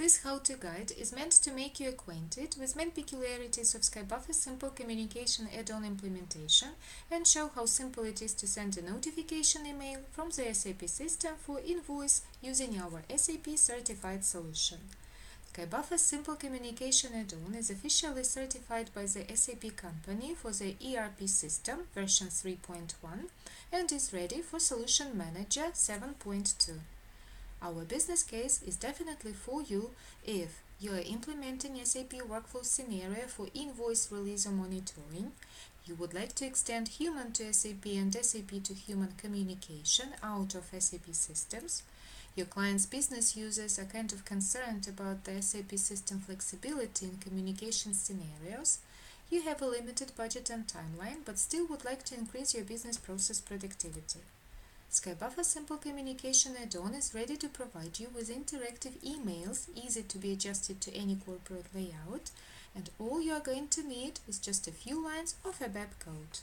This how-to guide is meant to make you acquainted with main peculiarities of Skybuffer's simple communication add-on implementation and show how simple it is to send a notification email from the SAP system for Invoice using our SAP certified solution. Skybuffer's simple communication add-on is officially certified by the SAP company for the ERP system version 3.1 and is ready for Solution Manager 7.2. Our business case is definitely for you if you are implementing SAP workflow scenario for invoice release or monitoring, you would like to extend human to SAP and SAP to human communication out of SAP systems, your client's business users are kind of concerned about the SAP system flexibility in communication scenarios, you have a limited budget and timeline but still would like to increase your business process productivity. Skybuffer Simple Communication add-on is ready to provide you with interactive emails, easy to be adjusted to any corporate layout, and all you are going to need is just a few lines of ABAP code.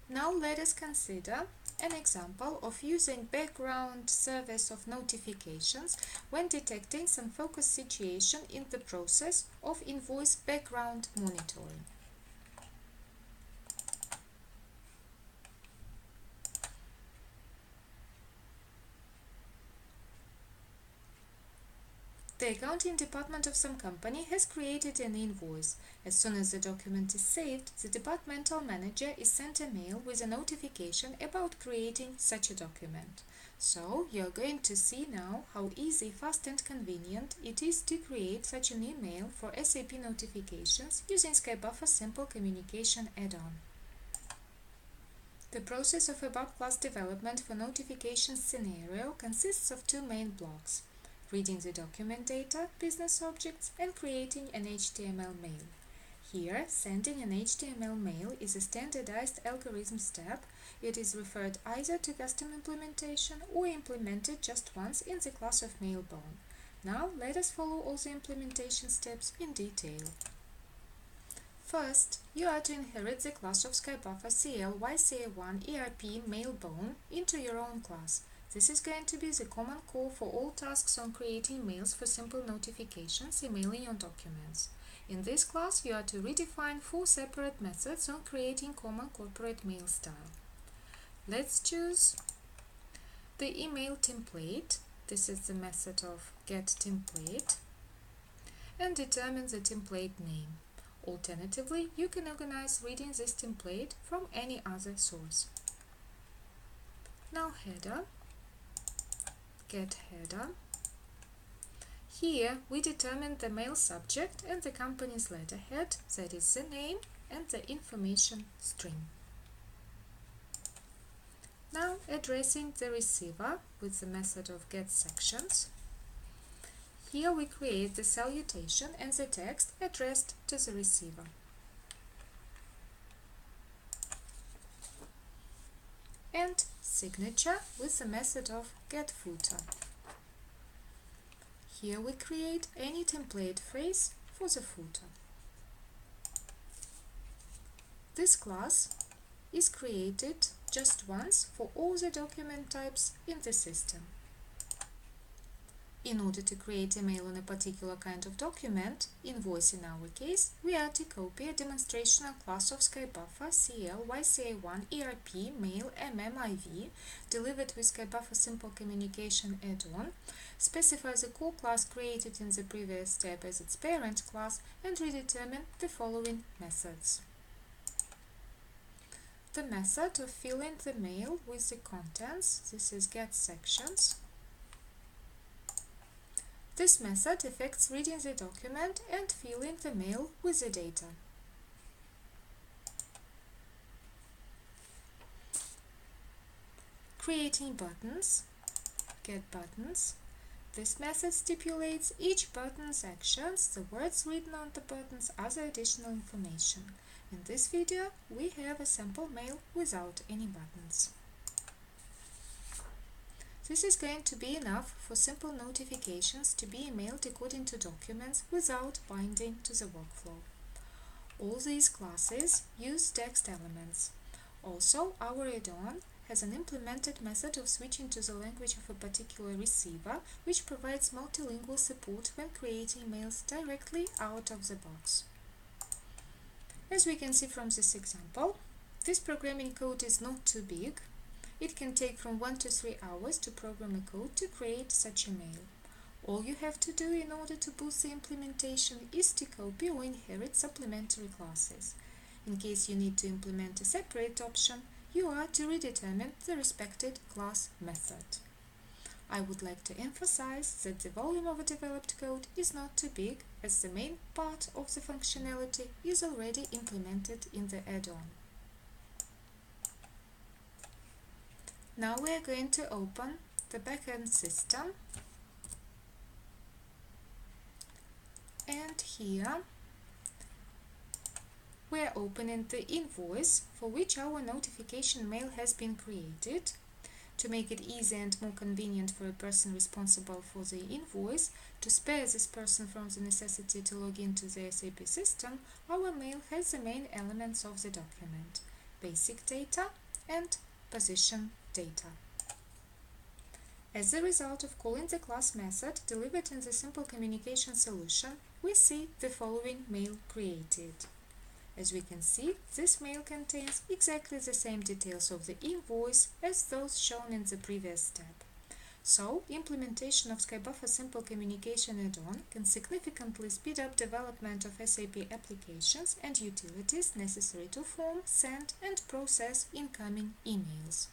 Now let us consider an example of using background service of notifications when detecting some focus situation in the process of invoice background monitoring. The accounting department of some company has created an invoice. As soon as the document is saved, the departmental manager is sent a mail with a notification about creating such a document. So, you are going to see now how easy, fast and convenient it is to create such an email for SAP notifications using Skybuffer Simple Communication add-on. The process of ABAP class development for notification scenario consists of two main blocks: reading the document data, business objects, and creating an HTML mail. Here, sending an HTML mail is a standardized algorithm step. It is referred either to custom implementation or implemented just once in the class of mailbone. Now, let us follow all the implementation steps in detail. First, you are to inherit the class of Skybuffer CL-YCA1 ERP mailbone into your own class. This is going to be the common core for all tasks on creating mails for simple notifications, emailing your documents. In this class, you are to redefine 4 separate methods on creating common corporate mail style. Let's choose the email template. This is the method of getTemplate, and determine the template name. Alternatively, you can organize reading this template from any other source. Now header. Get header. Here we determine the mail subject and the company's letterhead, that is the name and the information string. Now addressing the receiver with the method of getSections. Here we create the salutation and the text addressed to the receiver. And signature with the method of getFooter. Here we create any template phrase for the footer. This class is created just once for all the document types in the system. In order to create a mail on a particular kind of document, invoice in our case, we are to copy a demonstrational class of Skybuffer CL-YCA1 ERP mail MMIV delivered with Skybuffer Simple Communication add-on, specify the core class created in the previous step as its parent class, and redetermine the following methods. The method of filling the mail with the contents, this is getSections. This method affects reading the document and filling the mail with the data. Creating buttons, getButtons. This method stipulates each button's actions, the words written on the buttons, other additional information. In this video, we have a sample mail without any buttons. This is going to be enough for simple notifications to be emailed according to documents without binding to the workflow. All these classes use text elements. Also, our add-on has an implemented method of switching to the language of a particular receiver, which provides multilingual support when creating mails directly out of the box. As we can see from this example, this programming code is not too big. It can take from 1 to 3 hours to program a code to create such a mail. All you have to do in order to boost the implementation is to copy or inherit supplementary classes. In case you need to implement a separate option, you are to redetermine the respected class method. I would like to emphasize that the volume of a developed code is not too big, as the main part of the functionality is already implemented in the add-on. Now we are going to open the backend system, and here we are opening the invoice for which our notification mail has been created. To make it easy and more convenient for a person responsible for the invoice, to spare this person from the necessity to log into the SAP system, our mail has the main elements of the document: basic data and position data. As a result of calling the class method delivered in the simple communication solution, we see the following mail created. As we can see, this mail contains exactly the same details of the invoice as those shown in the previous step. So, implementation of Skybuffer Simple Communication add-on can significantly speed up development of SAP applications and utilities necessary to form, send, and process incoming emails.